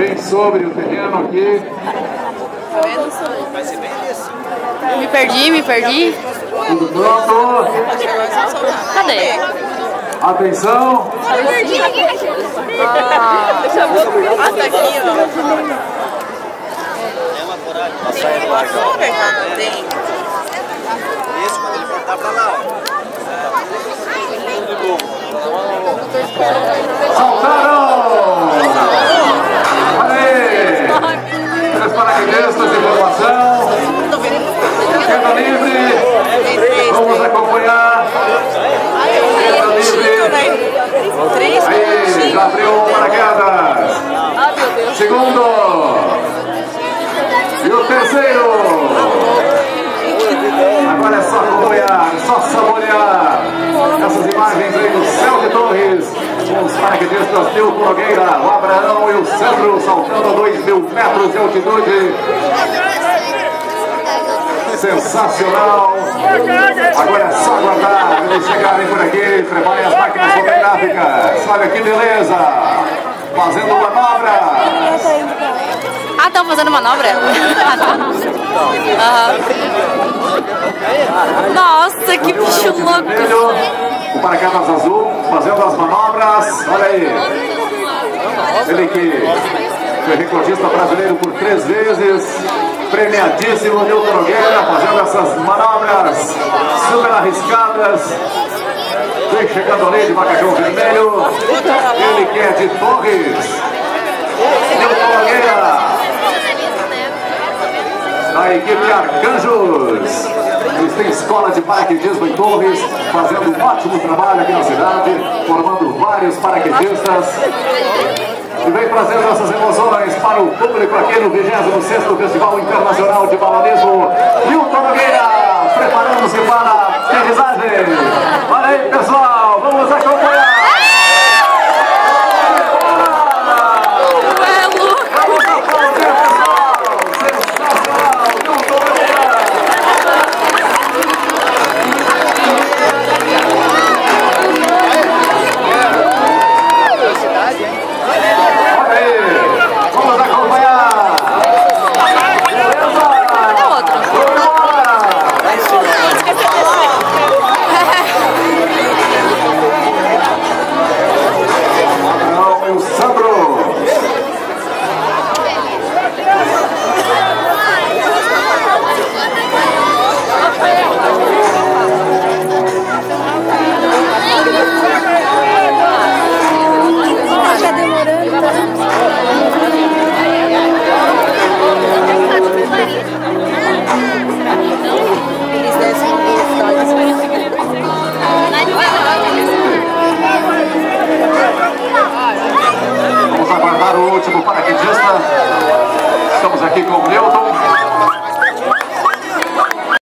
bem sobre o terreno aqui. Me perdi. Tudo pronto? Cadê? Atenção! Tá aqui, ó. Isso, quando ele voltar pra lá, Saltaram! Olha aí! Três paraquedistas de formação. Queda livre. Vamos acompanhar. Queda livre. Aí, já abriu o paraquedas. Segundo. E o terceiro. Agora é só acompanhar, só saborear essas imagens aí do céu de Torres, com os paraquedistas Nilton Nogueira, o Abraão e o Sandro saltando a 2.000 metros de altitude. Sensacional! Agora é só aguardar eles chegarem por aqui, preparem as máquinas fotográficas. Olha que beleza! Fazendo manobra! Ah, estão fazendo manobra? Nossa, que bicho louco! O paraquedas azul fazendo as manobras. Olha aí. Ele que foi recordista brasileiro por 3 vezes. Premiadíssimo Nilton Nogueira fazendo essas manobras super arriscadas. Vem chegando ali de macacão vermelho. Ele que é de Torres. Nilton Nogueira. Da equipe Arcanjos. Eles têm escola de paraquedismo em Torres, fazendo um ótimo trabalho aqui na cidade, formando vários paraquedistas. E vem trazendo essas emoções para o público aqui no 26º Festival Internacional de Balonismo. Nilton Nogueira, preparando-se para a aterrissagem. Olha aí, pessoal, vamos acompanhar. Vamos aguardar o último paraquedista. Estamos aqui com o Nilton.